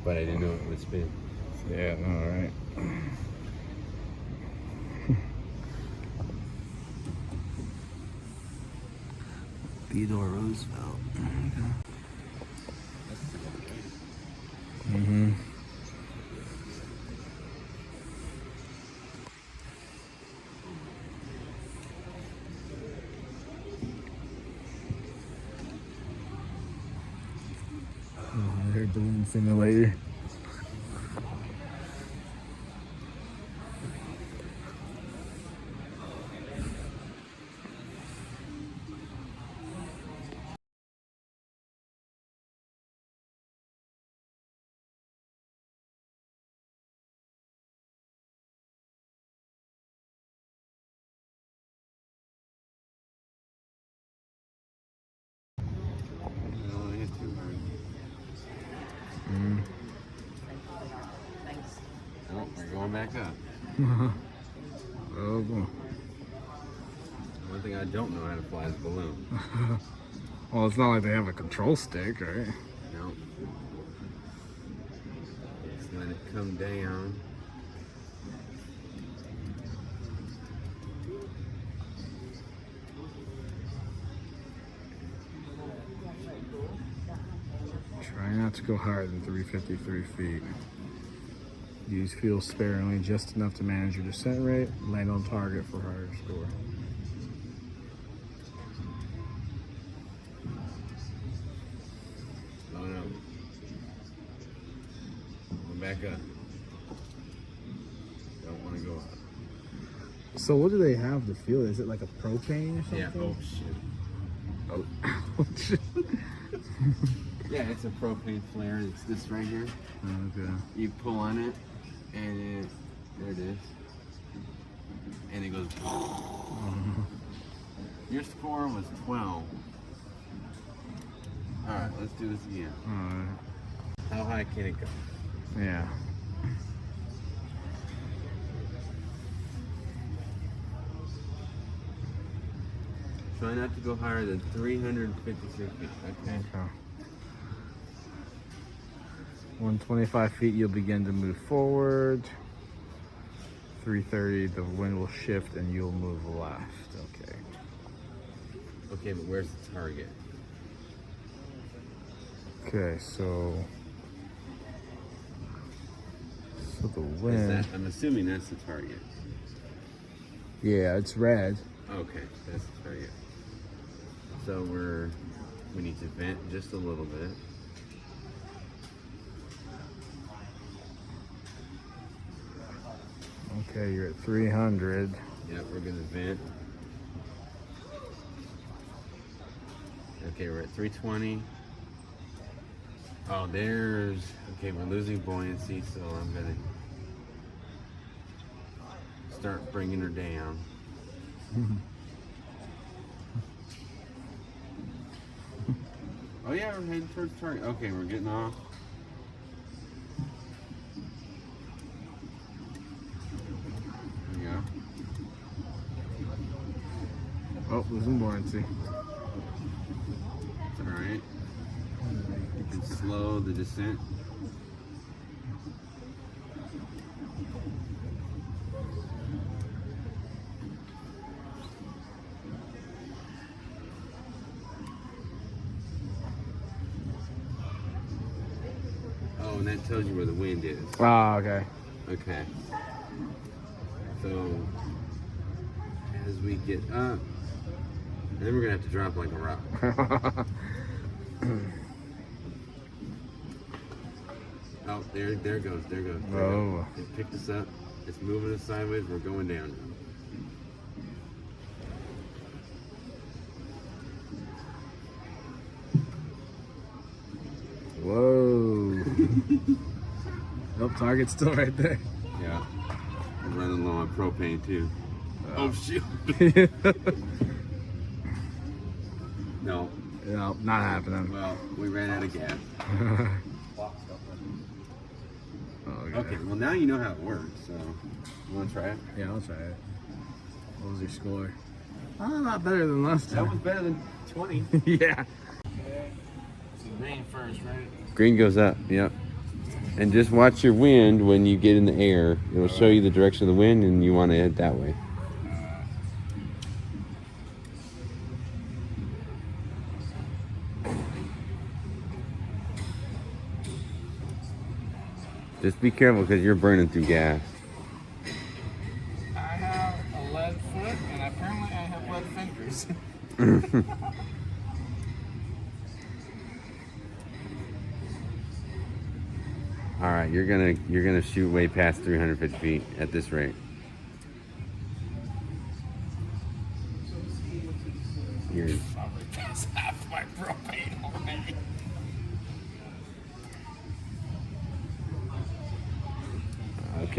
but I didn't know it would spin. Yeah, all right. Theodore Roosevelt. Mm-hmm. They're doing simulator. No, it's too hard. Mm. Oh, we're going back up. Oh boy. One thing I don't know how to fly is a balloon. Well, it's not like they have a control stick, right? No. Just let it come down. Try not to go higher than 353 feet. Use fuel sparingly, just enough to manage your descent rate. Land on target for higher score. Oh no. Going back up. Don't want to go up. So what do they have to fuel? Is it like a propane or something? Yeah, oh shit. Oh. Yeah, it's a propane flare. It's this right here. Okay. You pull on it, and there it is. And it goes. Your score was 12. Alright, let's do this again. Alright. How high can it go? Yeah. Try not to go higher than 353 feet. Okay. 125 feet, you'll begin to move forward. 330, the wind will shift and you'll move left. Okay. Okay, but where's the target? Okay, so the Is wind. that, I'm assuming that's the target. Yeah, it's red. Okay, that's the target. So we need to vent just a little bit. Okay, you're at 300. Yep, we're gonna vent. Okay, we're at 320. Oh, okay, we're losing buoyancy, so I'm gonna start bringing her down. Oh yeah, we're heading towards target. Okay, we're getting off. There we go. Oh, losing buoyancy. It's alright. You can slow the descent. Oh, and that tells you where the wind is. Ah, okay. Okay. So, as we get up, then we're gonna have to drop like a rock. Oh, there goes. Oh. It picked us up. It's moving us sideways. We're going down now. Whoa. Nope, target's still right there. Yeah. We're running low on propane too. Oh shoot. No. No, not happening. Well, we ran out of gas. Okay, well now you know how it works, so you wanna try it? Yeah, I'll try it. What was your score? Oh, not better than last time. That was better than 20. Yeah. So green first, right? Green goes up, yep. And just watch your wind when you get in the air. It'll show you the direction of the wind, and you want to head that way. Just be careful because you're burning through gas. I have a lead foot, and apparently I have lead fingers. All right, you're gonna shoot way past 350 feet at this rate. You're Probably past half my propane already.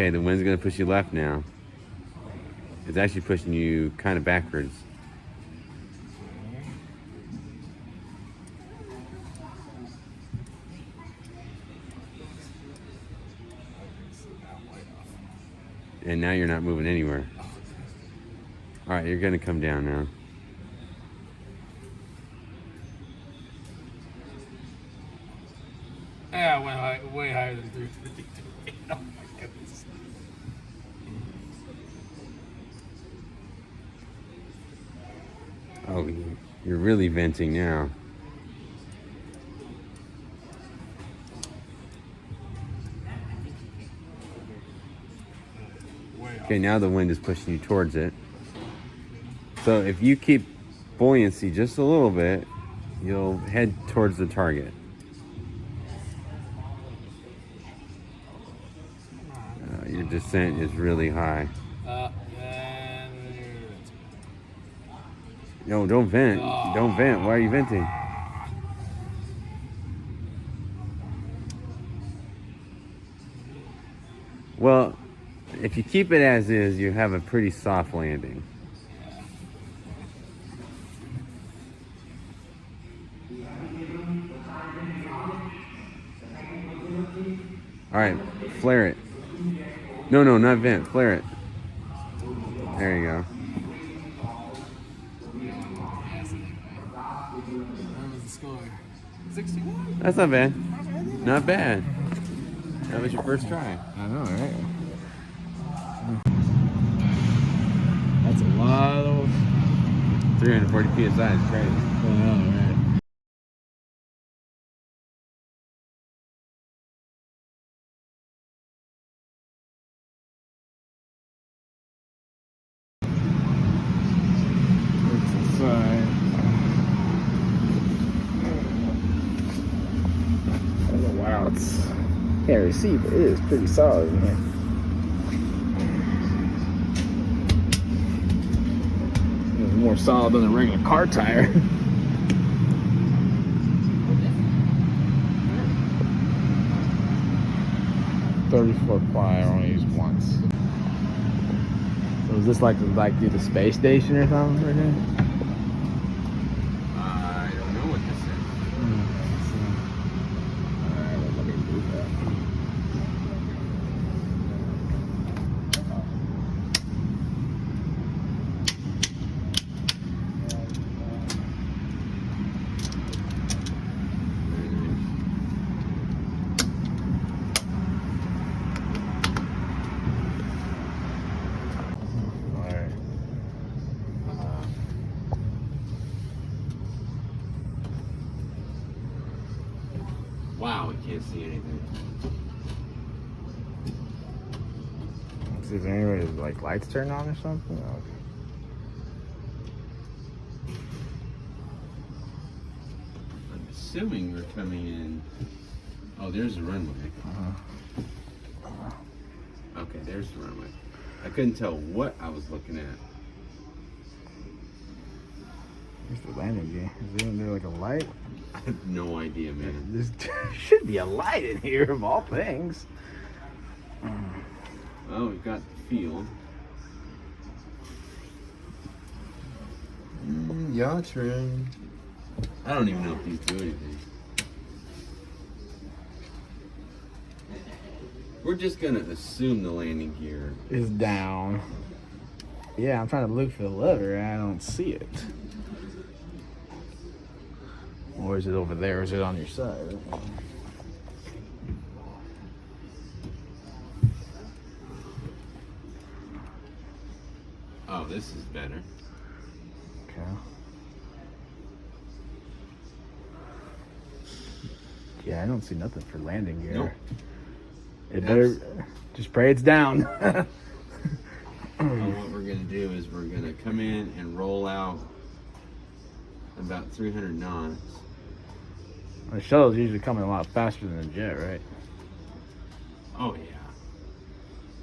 okay. The wind's gonna push you left now. It's actually pushing you kind of backwards. And now you're not moving anywhere. All right, you're gonna come down now. Yeah, I went way higher than 350. Oh my goodness. Oh, you're really venting now. Okay, now the wind is pushing you towards it. So if you keep buoyancy just a little bit, you'll head towards the target. Your descent is really high. No, don't vent. Don't vent. Why are you venting? Well, if you keep it as is, you have a pretty soft landing. All right, flare it. No, not vent. Flare it. There you go. What was the score? 61? That's not bad. Not bad. That was your first try. I know, right? That's a lot of 340 PSI is crazy. I know, right? Wow, it's can't really see, but it is pretty solid in here. It's more solid than a regular car tire. .30-foot ply I only used once. So is this like do the space station or something right here? I don't know what this is. Alright, let me move that. Wow, we can't see anything. Is there any way to, like, lights turn on or something? Okay. I'm assuming we're coming in. Oh, there's the runway. Okay, there's the runway. I couldn't tell what I was looking at. Here's the landing gear. Isn't there like a light? I have no idea, man. There should be a light in here, of all things. Well, we've got the field. Yacht room. I don't even know if these do anything. We're just gonna assume the landing gear Is down. Yeah, I'm trying to look for the lever and I don't see it. Or is it over there? Or is it on your side? this is better. Okay. Yeah, I don't see nothing for landing gear. Nope. It better just pray it's down. What we're gonna do is we're gonna come in and roll out about 300 knots. The shuttle's usually coming a lot faster than the jet, right? Oh yeah.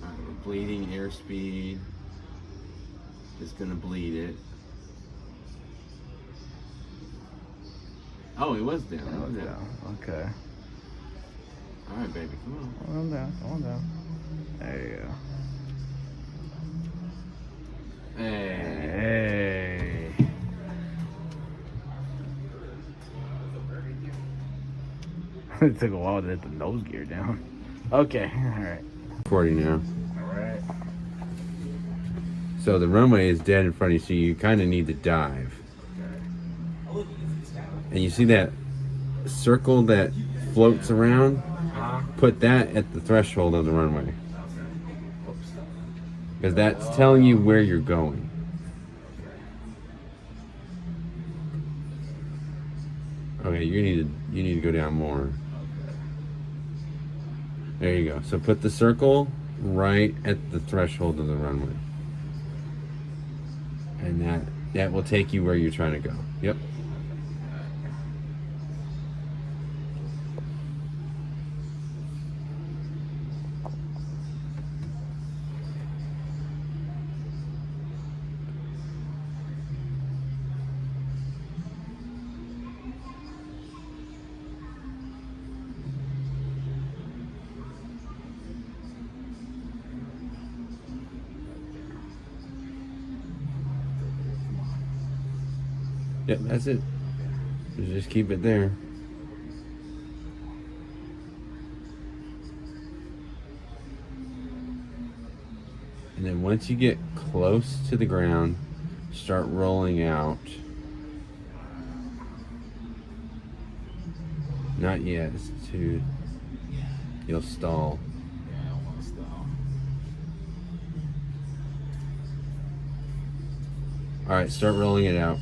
We're bleeding airspeed. Just gonna bleed it. Oh, it was down. It was down. Okay. All right, baby, come on. Come on down. Come on down. There you go. Hey. Hey. It took a while to hit the nose gear down. Okay, all right. 40 now. All right. So the runway is dead in front of you, so you kind of need to dive. And you see that circle that floats around? Put that at the threshold of the runway. Because that's telling you where you're going. Okay, you need to go down more. There you go. So put the circle right at the threshold of the runway. And that will take you where you're trying to go. Yep. Yep, that's it. Just keep it there. And then once you get close to the ground, start rolling out. Not yet, it's too... You'll stall. Yeah, I don't want to stall. Alright, start rolling it out.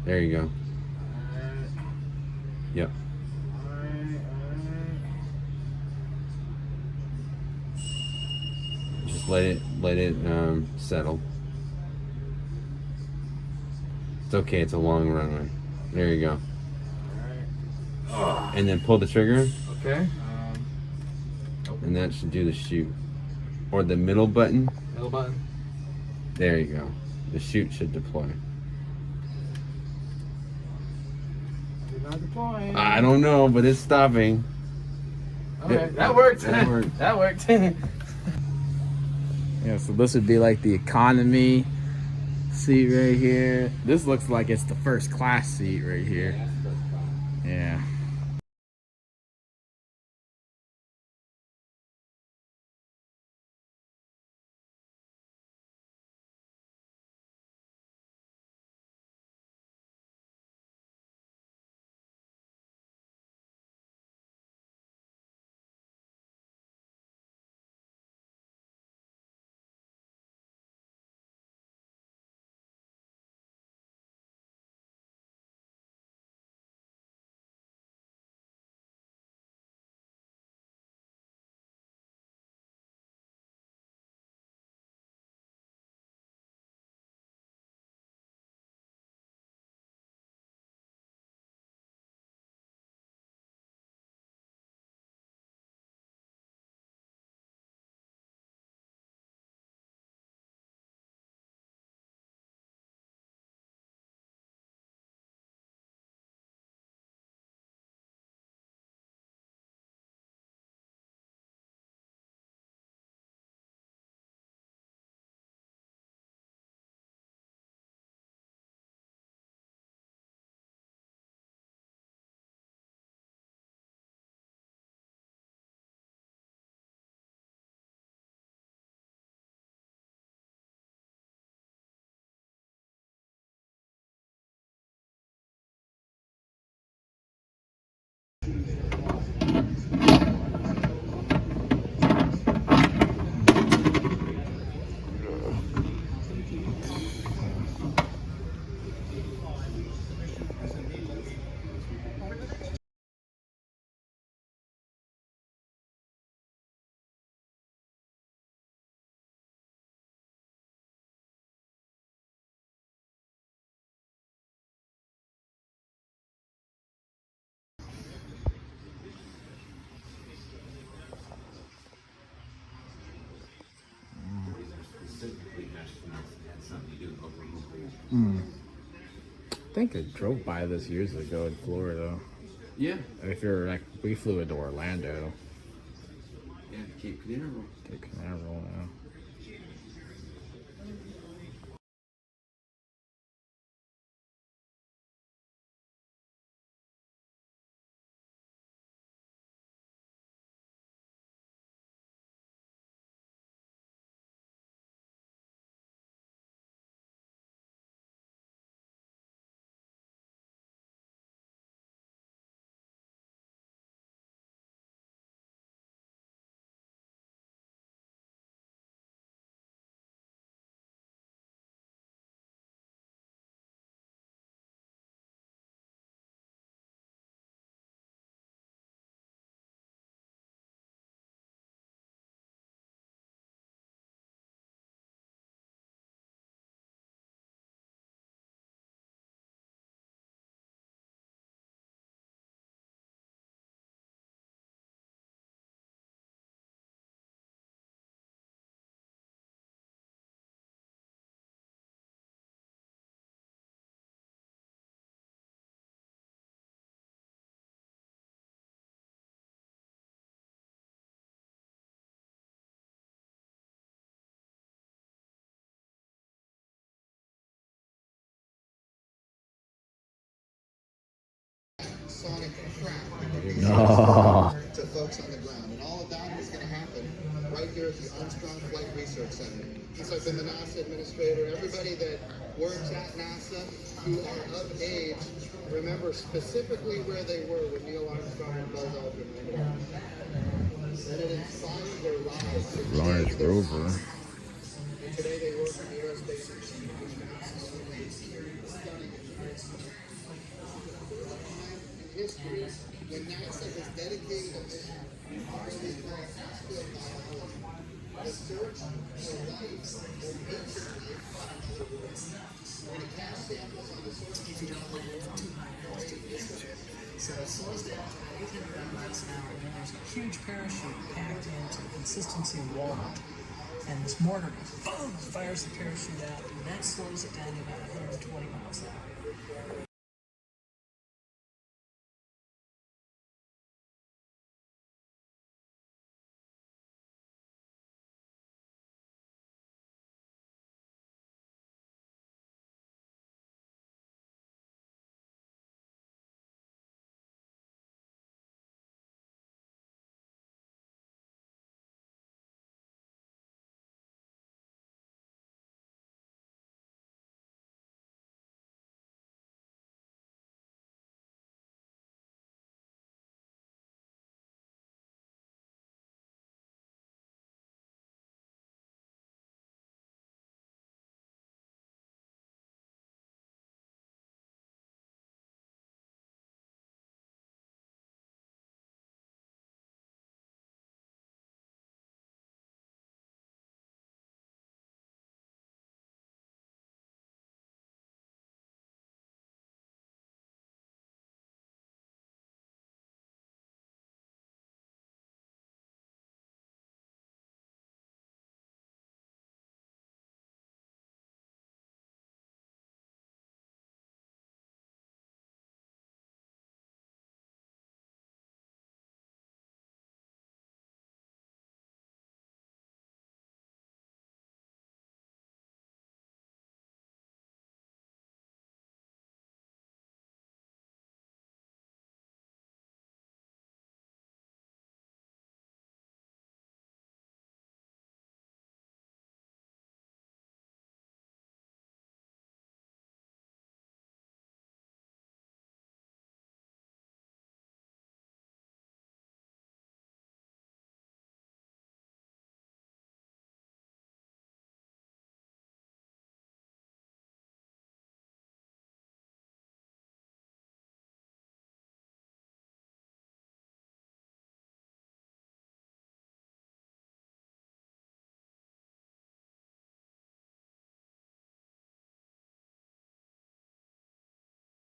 There you go. Yep. Just let it settle. It's okay, it's a long runway. There you go. And then pull the trigger, Okay. and that should do the shoot. Or the middle button. Middle button. There you go. The chute should deploy. Not deploying. I don't know, but it's stopping. Okay, that worked. That worked. That worked. Yeah, so this would be like the economy seat right here. This looks like it's the first class seat right here. Yeah. I think I drove by this years ago in Florida. Yeah. If you're like, we flew into Orlando. Yeah, Cape Canaveral. Cape Canaveral, yeah. Sonic crap No. to folks on the ground. And all of that is going to happen right here at the Armstrong Flight Research Center. Just like been the NASA administrator, everybody that works at NASA who are of age, remember specifically where they were when Neil Armstrong and Buzz Aldrin went on. And it inspired their lives. Mars rover. And today they work in the aerospace industry. History when NASA has dedicated a mission the search for life or ancient life when it cast samples on the source. If you don't let it too high, so it slows down to 800 miles an hour, and there's a huge parachute packed into the consistency of walnut. And this mortar goes boom, fires the parachute out, and that slows it down to about 120 miles an hour.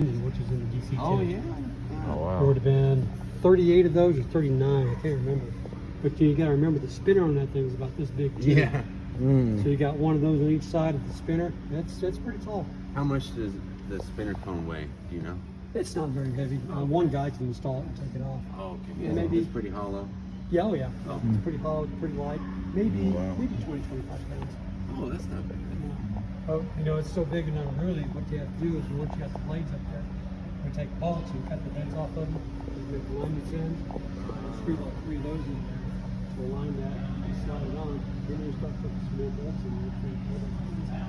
Which is in the DC-10. Oh, yeah. Oh, wow. There would have been 38 of those or 39, I can't remember. But you got to remember the spinner on that thing is about this big too. Yeah. So you got one of those on each side of the spinner. That's pretty tall. How much does the spinner cone weigh? Do you know? It's not very heavy. One guy can install it and take it off. Oh, okay. Yeah, maybe. It's pretty hollow. Yeah, oh yeah. Oh. It's pretty hollow, it's pretty light. Maybe Wow. maybe 20, 25 pounds. Oh, that's not bad. Oh, you know, it's so big and unruly, what you have to do is once you got the blades up there, we take bolts and cut the beds off of them, and make the alignments in, screw like 3 of those in there to align that, you slide it on, then you start putting some more bolts in there.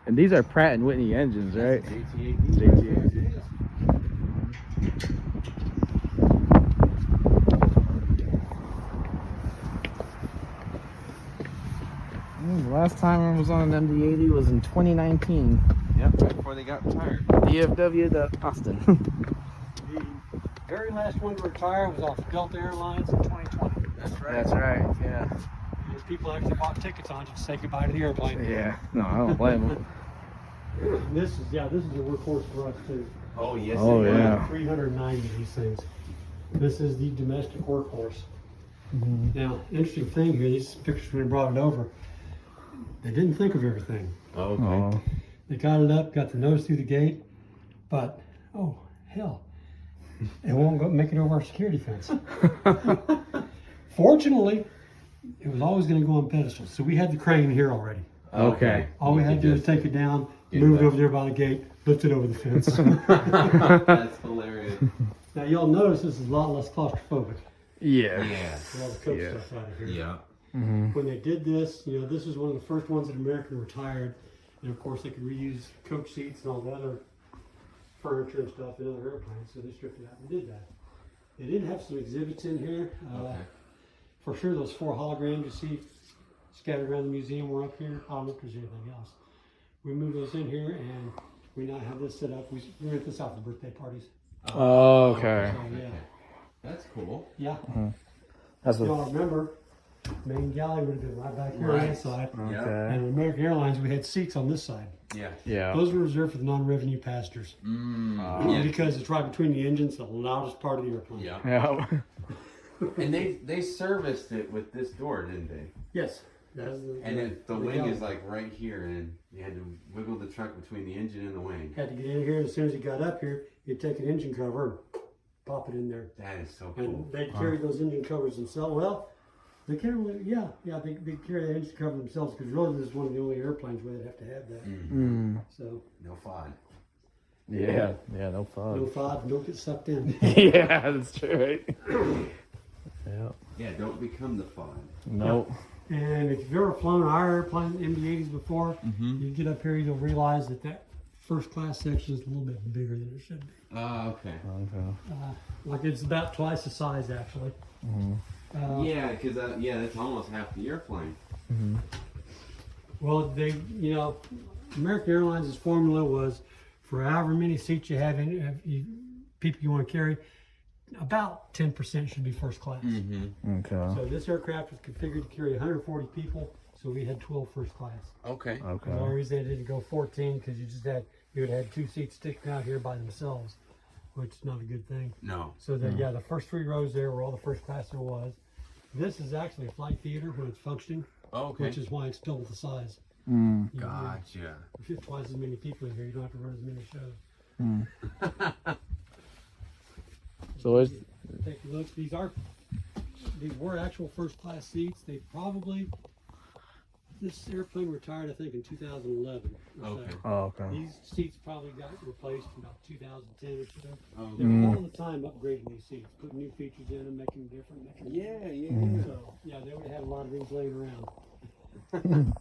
And these are Pratt and Whitney engines, right? JT-8D. The last time I was on an MD-80 was in 2019. Yep, right before they got retired. DFW to Austin. The very last one to retire was off Delta Airlines in 2020. That's right. That's right, yeah. And people actually bought tickets on just to say goodbye to the airplane. Yeah, no, I don't blame them. This is a workhorse for us too. Oh, yes. Oh, it is. yeah. 390 of these things. This is the domestic workhorse. Now, interesting thing here, these pictures when they brought it over, they didn't think of everything. Oh, okay. Oh, They got it up, got the nose through the gate, but, oh, hell, it won't go make it over our security fence. Fortunately, it was always going to go on pedestals, so we had the crane here already. okay. All we had to do was take it down, move it over there by the gate, lift it over the fence. That's hilarious. Now, y'all notice this is a lot less claustrophobic. Yeah. Yeah. With all the coach Yeah. stuff out of here. Yeah. When they did this, you know, this was one of the first ones that American retired. And of course, they could reuse coach seats and all the other furniture and stuff in other airplanes. So they stripped it out and did that. They did have some exhibits in here. Okay. For sure, those 4 holograms you see scattered around the museum were up here. I don't know if there's anything else. We moved those in here and we now have this set up. We rent this out for birthday parties. Oh, okay. So, yeah. That's cool. Yeah. That's Y'all what. remember, main galley would have been right back here on Right. that side. Yeah. Okay. And American Airlines, we had seats on this side. Yeah. Yeah. Those were reserved for the non-revenue passengers. Yeah. Because it's right between the engines, the loudest part of the airplane. Yeah. Yeah. And they serviced it with this door, didn't they? Yes. That's And the wing galley. is like right here, and you had to wiggle the truck between the engine and the wing. Had to get in here. As soon as you got up here, you'd take an engine cover, pop it in there. That is so And cool. they carry those engine covers themselves. Well, they can't really, they carry the engine cover themselves because really this is one of the only airplanes where they'd have to have that. So, No fun. Yeah. Yeah. No no fun. FOD, don't get sucked in. Yeah, that's true. Right? Yeah. Yeah, don't become the fun. Nope. And if you've ever flown our airplane, MD-80s before, you get up here, you'll realize that first class section is a little bit bigger than it should be. Okay. Okay. Like it's about twice the size actually. Yeah, because that's almost half the airplane. Well, American Airlines' formula was for however many seats you have people you want to carry, about 10% should be first class. Okay. So this aircraft was configured to carry 140 people, so we had 12 first class. Okay. The only Okay. reason they didn't go 14 because you would have had 2 seats sticking out here by themselves, which is not a good thing. No. So the first 3 rows there were all the first class there was. This is actually a flight theater when it's functioning, Okay. which is why it's double the size. Gotcha. If you have twice as many people in here, you don't have to run as many shows. So it's Take a look. These were actual first class seats. This airplane retired, I think, in 2011. or Okay. so. oh, okay. These seats probably got replaced in about 2010 or so. Okay. They're all the time upgrading these seats, putting new features in them, making them different. So, yeah, they would have had a lot of these laying around.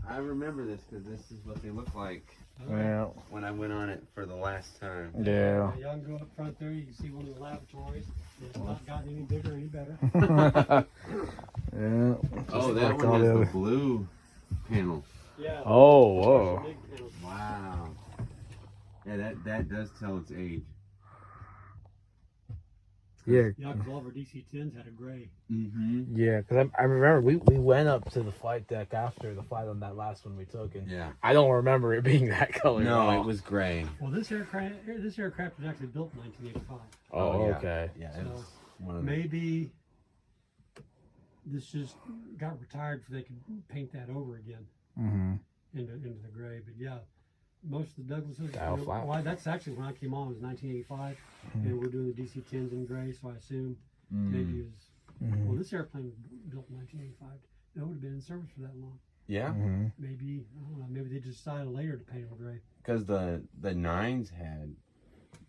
I remember this because this is what they look like Yeah. when I went on it for the last time. Yeah. Y'all can go up front there. You can see one of the lavatories. It's not gotten any bigger, any better. Yeah. Oh, that like all one the has the other- blue panel. Yeah. Oh, whoa. Big panels. Wow. it does tell its age. Yeah. Yeah, because all of our DC-10s had a gray. Mm-hmm. Yeah, because I remember we went up to the flight deck after the flight on that last one we took, and Yeah. I don't remember it being that color. at No, all. it was gray. Well, this aircraft was actually built in 1985. Oh, yeah. okay. Yeah, So it was one of the... maybe this just got retired so they could paint that over again Mm-hmm. into the gray. But yeah, most of the Douglases. Dial flap. Well, that's actually when I came on. It was 1985, and we're doing the DC-10s in gray. So I assume maybe it was. Well, this airplane was built in 1985. It would have been in service for that long. Yeah, Mm-hmm. Maybe I don't know. Maybe they just decided later to paint them gray. because the nines had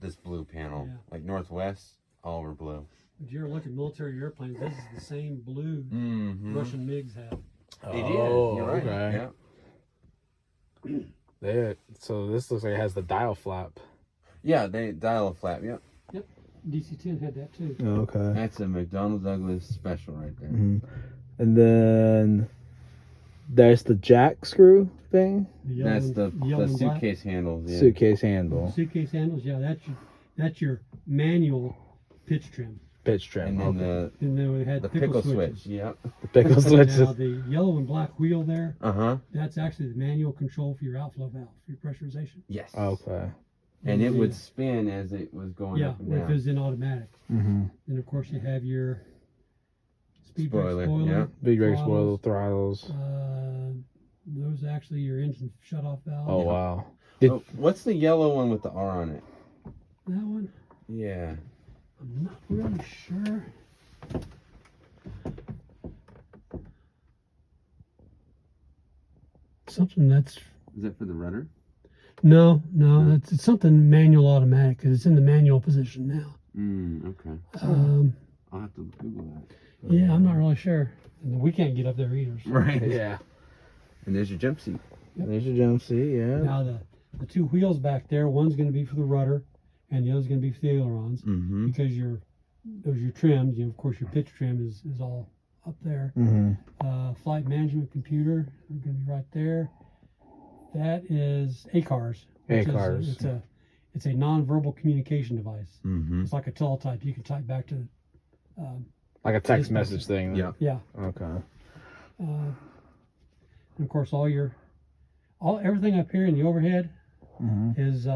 this blue panel. Yeah. Like Northwest, all were blue. If you ever look at military airplanes, this is the same blue Mm-hmm. Russian MiGs have. They did. Oh, You're right. okay. Yeah. So this looks like it has the dial flap. Yeah, they dial a flap. Yep. DC-10 had that too. Okay. That's a McDonnell Douglas special right there. Mm-hmm. And then there's the jack screw thing. The yellow That's and- the yellow and black. suitcase handles. Yeah. Suitcase handle. Suitcase handles, yeah, that's your manual pitch trim. Pitch trim. And then Okay. And then we had the pickle switch. switches. Yep. The pickle Now switches. the yellow and black wheel there, Uh-huh. that's actually the manual control for your outflow valve, for your pressurization. Yes. Okay. And it would Yeah. spin as it was going Yeah, up and if down. it's in automatic. Mm-hmm. Then of course you have your speed brake Spoiler, spoiler. yeah. Big brake throttles. spoil, throttles. Those are actually your engine shut-off valve. Oh wow. Oh, what's the yellow one with the R on it? That one, Yeah. I'm not really sure. Something that's Is that for the rudder? no, it's something manual automatic because it's in the manual position now. Okay. I'll have to Google that. Yeah, I'm not really sure. And we can't get up there either. So. Right. Yeah. And there's your jump seat. There's your jump seat. Yeah. Now the two wheels back there, one's going to be for the rudder, and the other's going to be for the ailerons Mm-hmm. because those are your trims. Of course, your pitch trim is all up there. Mm-hmm. Flight management computer, are going to be right there. That is ACARS. which is ACARS. It's a non-verbal communication device. Mm-hmm. It's like a teletype. You can type back to. Like a text This message thing. Yeah. Yeah. Okay. And of course, everything up here in the overhead Mm-hmm. is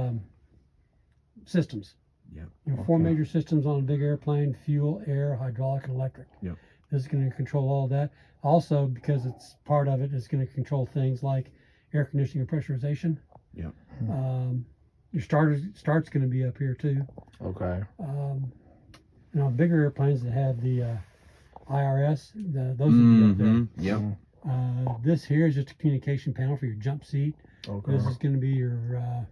systems. Yep. You know, 4 major systems on a big airplane: fuel, air, hydraulic, and electric. Yep. This is going to control all of that. Also, because it's part of it, it's going to control things like air conditioning and pressurization. Yep. Your start's going to be up here too. Okay. You know, bigger airplanes that have the IRS, those would be up there. Yep. This here is just a communication panel for your jump seat. Okay. This is going to be your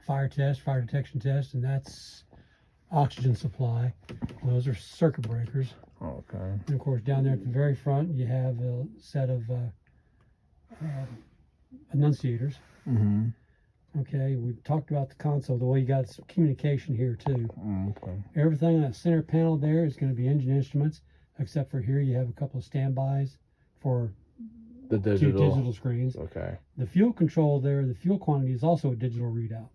fire detection test, and that's oxygen supply. Those are circuit breakers. Okay. And of course, down there at the very front, you have a set of annunciators. Mm-hmm. Okay, we talked about the console, the way you got some communication here too. Okay. Everything in that center panel there is going to be engine instruments, except for here you have a couple of standbys for The two digital. digital screens. Okay. The fuel control there, the fuel quantity is also a digital readout,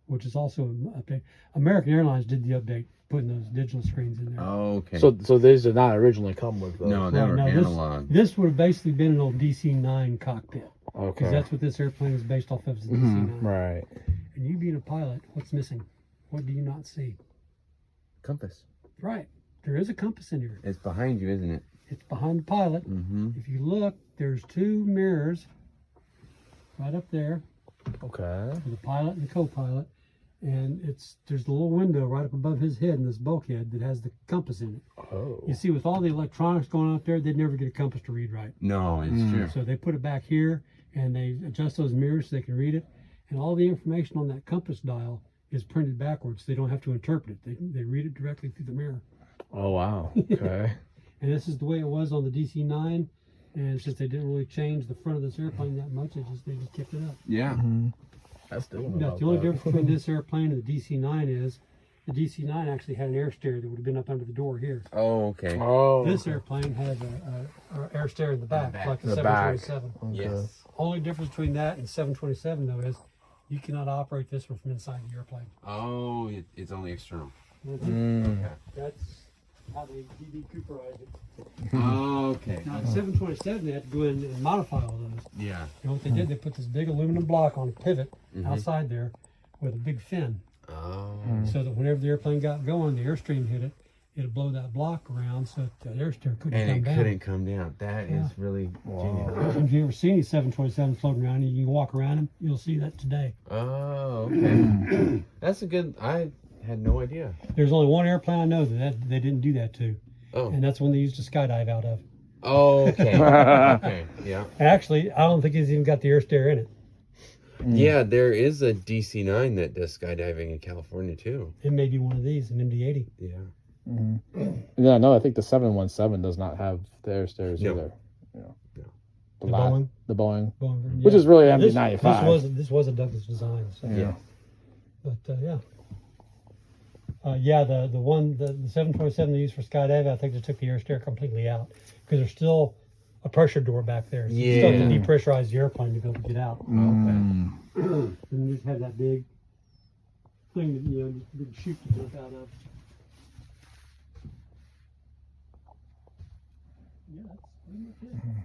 which is also an update. American Airlines did the update, putting those digital screens in there. Okay. So these did not originally come with those. no, they Right, were now analog. This would have basically been an old DC-9 cockpit, Okay. because that's what this airplane is based off of, is the Mhm, DC-9. Right. And you being a pilot, what's missing? What do you not see? Compass. Right, there is a compass in here. It's behind you, isn't it? It's behind the pilot. Mm-hmm. If you look, there's 2 mirrors right up there Okay. for the pilot and the co-pilot, and there's a little window right up above his head in this bulkhead that has the compass in it. Oh. You see, with all the electronics going on up there, they'd never get a compass to read right. No, it's true. So they put it back here, and they adjust those mirrors so they can read it, and all the information on that compass dial is printed backwards. So they don't have to interpret it. They read it directly through the mirror. Oh wow. Okay. And this is the way it was on the DC-9. And since they didn't really change the front of this airplane that much, they just kept it up. Yeah. Mm-hmm. That's still. Now, the only difference between this airplane and the DC-9 is the DC-9 actually had an air stair that would have been up under the door here. Oh, okay. Oh. This airplane has a air stair in the back, like the The back. 727. Okay. Yes. Only difference between that and 727 though is You cannot operate this one from inside the airplane. Oh, it's only external. Okay. That's how they DB Cooperized it. Oh, okay. Now, the 727, they had to go in and modify all those. Yeah. And what they did, they put this big aluminum block on a pivot outside there with a big fin. Oh. So that whenever the airplane got going, the airstream hit it, it'd blow that block around so that the airstream couldn't And come it down. couldn't come down. That is really genius. If you ever see any 727 floating around, you can walk around them, you'll see that today. Oh, okay. That's a good. I had no idea. There's only one airplane I know that they didn't do that to, Oh. and that's one they used to skydive out of. Oh, okay. Okay. Yeah. Actually, I don't think it's even got the air stair in it. Yeah, there is a DC-9 that does skydiving in California too. It may be one of these, an MD-80. Yeah. Yeah, no, I think the 717 does not have the air stairs No. either. You know, No. The Boeing? The Boeing. Boeing, Which is really This MD-95. this was a Douglas design. So. Yeah. But yeah. The 727 they used for skydiving, I think they took the air stair completely out because there's still a pressure door back there. So you still have to depressurize the airplane to be able to get out. Okay. And you just have that big thing that, just a big chute to jump out of. Yeah, that's pretty much it.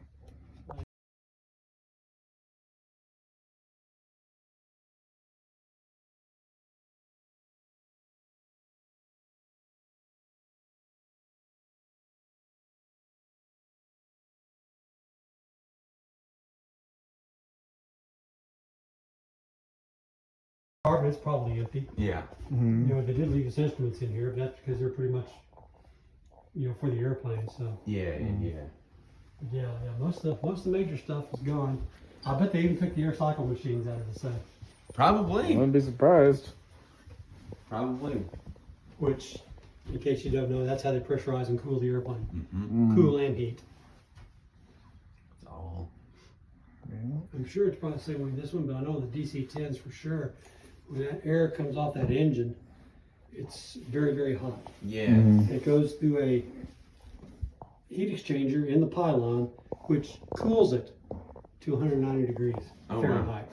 It's probably empty. Yeah. They did leave us instruments in here, but that's because they're pretty much, for the airplane. So Yeah. yeah. Most of the major stuff is gone. I bet they even took the air cycle machines out of the safe. Probably. Wouldn't be surprised. Probably. Which, in case you don't know, that's how they pressurize and cool the airplane. Mm-hmm. Cool and heat. It's all. I'm sure it's probably the same way in this one, but I know the DC-10s for sure. When that air comes off that engine, it's very, very hot. Yeah. It goes through a heat exchanger in the pylon, which cools it to 190 degrees Fahrenheit.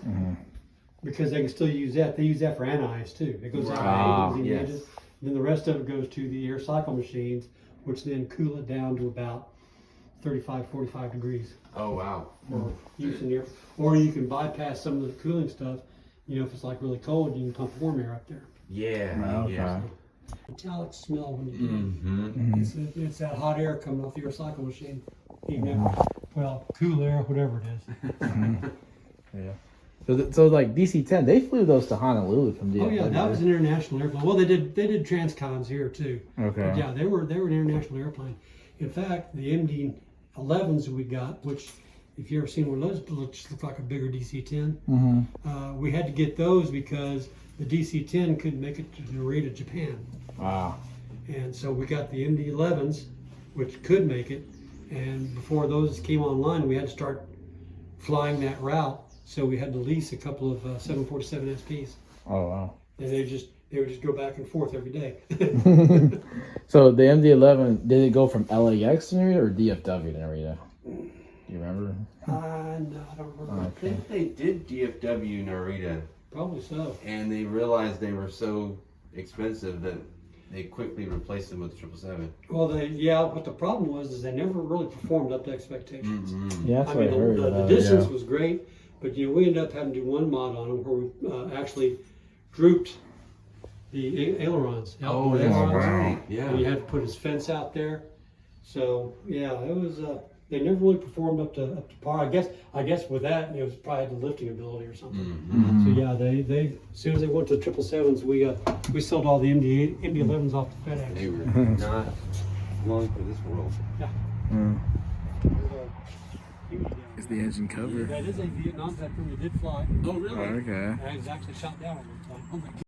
Because they can still use that. They use that for anions too. It goes out in the engine. Then the rest of it goes to the air cycle machines, which then cool it down to about 35, 45 degrees. Oh wow. For use in the air. Or you can bypass some of the cooling stuff. If it's like really cold, you can pump warm air up there. Yeah. Yeah. Metallic smell when you do it. It's that hot air coming off the air cycle machine. Cool air, whatever it is. Yeah. So like DC-10, they flew those to Honolulu from DFW. Oh yeah, that was an international airplane. Well, they did transcons here too. Okay. But yeah, they were an international airplane. In fact, the MD-11s we got, which if you ever seen one of those, look like a bigger DC-10. We had to get those because the DC-10 couldn't make it to Narita, Japan. Wow. And so we got the MD-11s, which could make it. And before those came online, we had to start flying that route. So we had to lease a couple of 747 SPs. Oh wow. And they would just go back and forth every day. So the MD-11, did it go from LAX to Narita or DFW to Narita? Do you remember? No, I don't remember. I think they did DFW Narita, Probably so. and they realized they were so expensive that they quickly replaced them with 777. Well, what the problem was is they never really performed up to expectations. Yeah, that's what I heard. The distance was great, but we ended up having to do one mod on them where we actually drooped the ailerons. Oh, the that's ailerons. right. Yeah. And you had to put his fence out there. So yeah, it was. They never really performed up to par. I guess with that, it was probably the lifting ability or something. So yeah, they as soon as they went to 777s, we sold all the MD-11s off to FedEx. They were not long for this world. Is the engine cover? That is a Vietnam veteran who did fly. Oh, really? Okay. I was actually shot down at one time. Oh my God.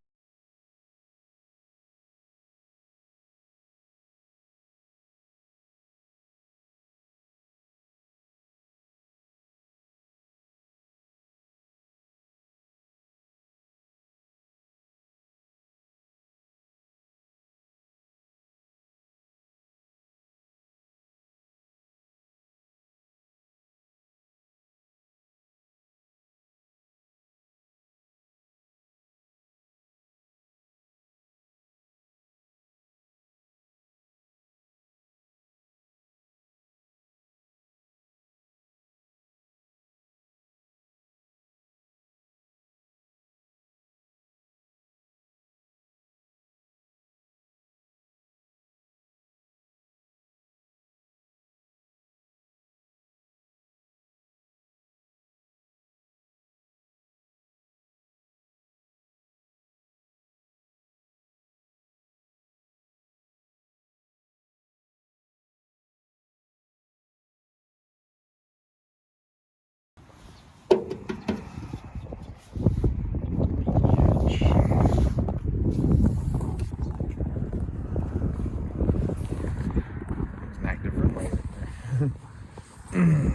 still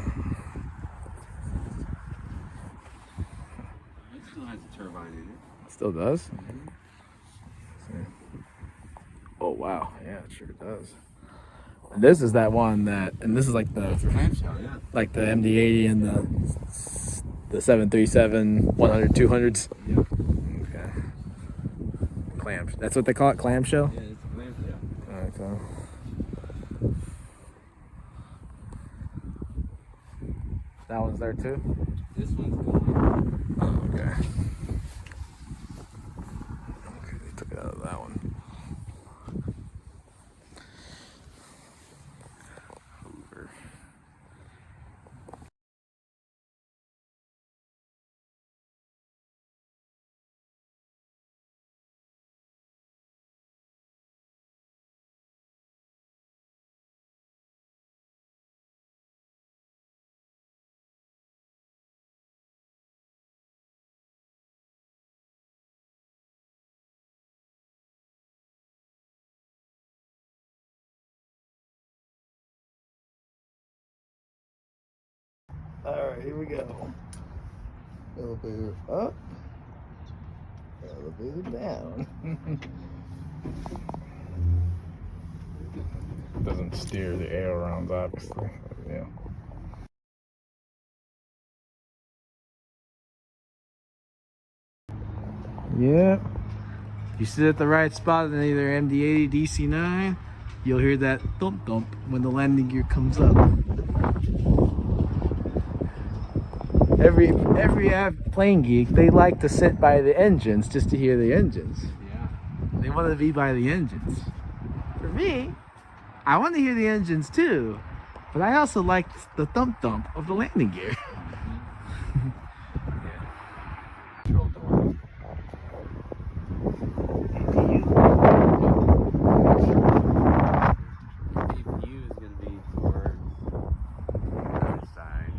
has a turbine in it. Still does? Oh wow, yeah, it sure does. And this is that one that, and this is like the Clamshell, yeah. like the MD-80 and the 737 100 200s. Yeah. Okay. Clam. That's what they call it, clamshell. Yeah, it's a clamshell. Okay. That one's there too. This one's gone. Oh, okay. Okay, they took it out of that one. Hoover. All right, here we go. Elevator up. Elevator down. Doesn't steer the air around, obviously. Yeah. Yeah. You sit at the right spot in either MD-80 DC-9, you'll hear that thump thump when the landing gear comes up. Every plane geek, they like to sit by the engines just to hear the engines. Yeah. They want to be by the engines. For me, I want to hear the engines too, but I also like the thump thump of the landing gear. Control door. view is going to be towards the other side.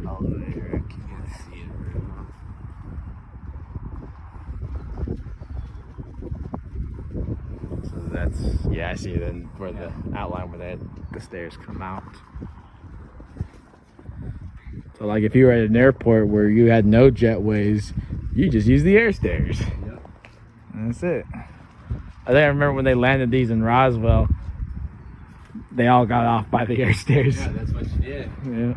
Elevator, I can see it very well. So that's, yeah, I see then where the outline where the stairs come out. So like if you were at an airport where you had no jetways, you just use the air stairs. Yep. And that's it. I think I remember when they landed these in Roswell, they all got off by the air stairs. Yeah, that's what you did. Yeah.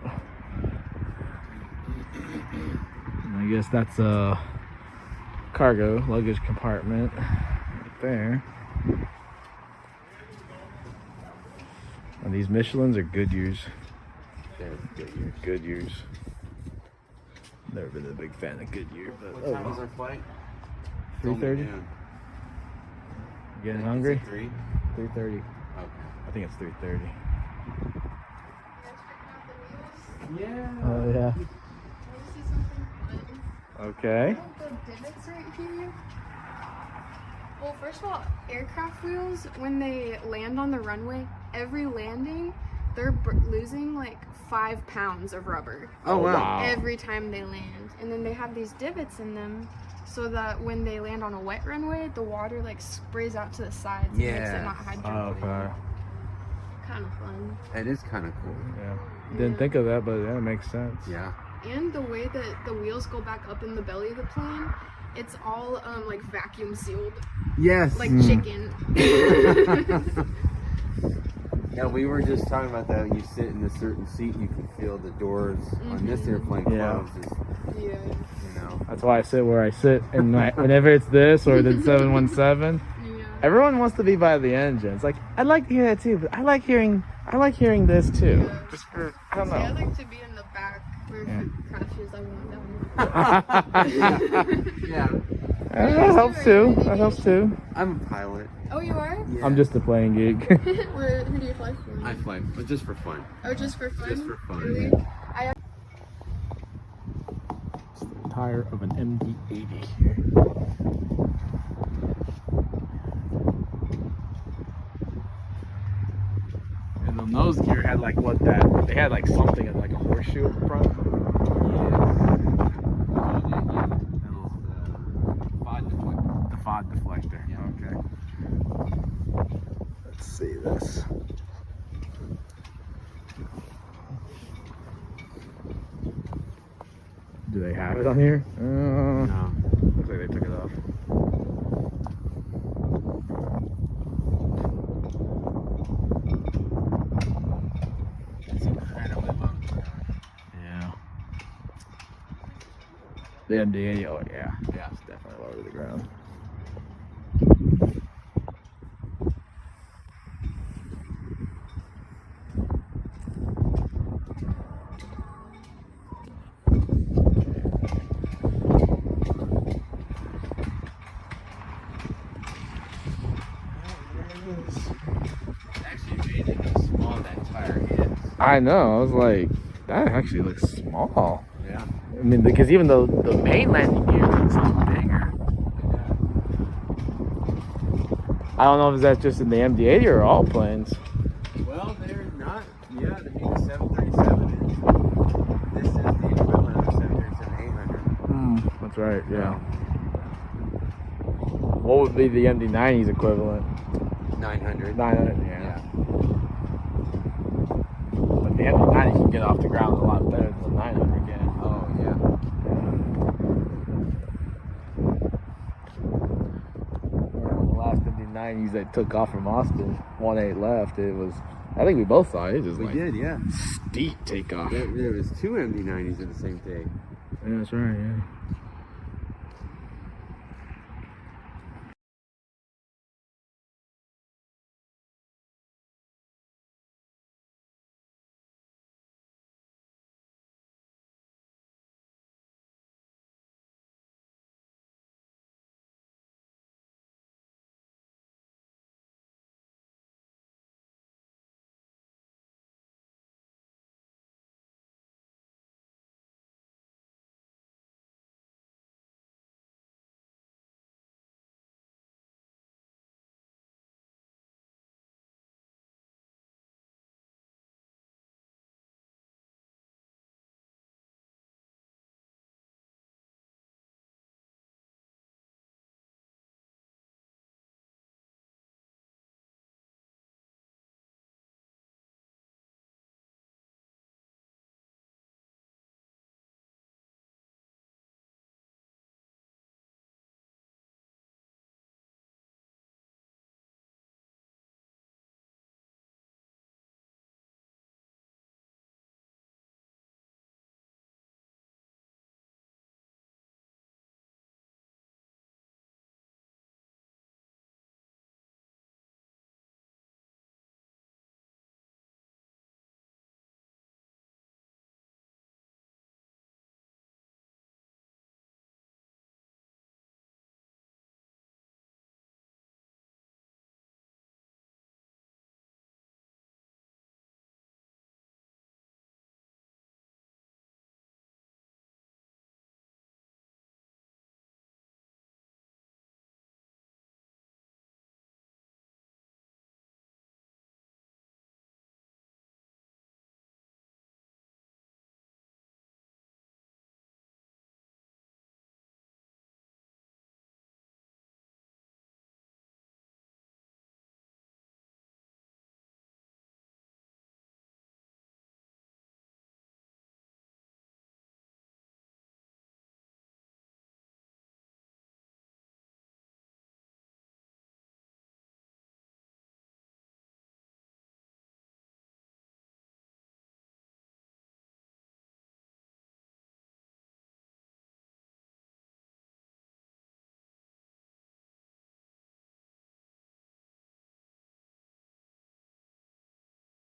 And I guess that's a cargo luggage compartment right there. And these Michelins are Goodyears. They're Goodyear. Goodyears. Never been a big fan of Goodyear, but What time is our flight? 3:30. Getting hungry? 3? 3:30. Okay. I think it's 3:30. Yeah. Oh yeah. Okay. The divots right here. Well, first of all, aircraft wheels, when they land on the runway, every landing, they're losing like 5 pounds of rubber. Oh, wow. Every time they land. And then they have these divots in them so that when they land on a wet runway, the water like sprays out to the sides and makes Yeah. it not hydrated. Oh, okay. Kind of fun. It is kind of cool. Yeah. Didn't think of that, but yeah, it makes sense. Yeah. And the way that the wheels go back up in the belly of the plane, it's all like vacuum sealed, Yes. like chicken. Yeah, we were just talking about that. When you sit in a certain seat, you can feel the doors on this airplane Yeah. close. Yeah. You know. That's why I sit where I sit, and whenever it's this or the 717, Yeah. everyone wants to be by the engine. It's like I'd like to hear that too, but I like hearing this too. Yeah. Just for I don't See, I know. like to be in the back where if it crashes, I want that one. Yeah. That helps too. That helps too. I'm a pilot. Oh, you are? Yeah. I'm just a playing geek. Who do you fly for? I fly, but just for fun. Oh, just for fun? Just for fun. Really? It's the tire of an MD-80 here. And the nose gear had like they had like something like a horseshoe in front. The FOD deflector. Yeah. Okay. see this. Do they have it on here? No. Looks like they took it off. That's incredibly low. Yeah. The MD-80, oh yeah. Yeah, it's definitely low to the ground. Actually amazing how small that tire is. I know, I was like, that actually looks small. Yeah. I mean, because even though the main landing gear looks a lot bigger. I don't know if that's just in the MD-80 or all planes. Well, they're not. Yeah, the 737 is. This is the equivalent of the 737-800. That's right, yeah. What would be the MD-90's equivalent? 900. 900, yeah. But the MD-90 can get off the ground a lot better than the 900 can. Oh, yeah. The last MD-90s that took off from Austin, 1.8 left, it was, I think we both saw it, just We like did, yeah. steep takeoff. There was 2 MD-90s in the same day. Yeah, that's right, yeah.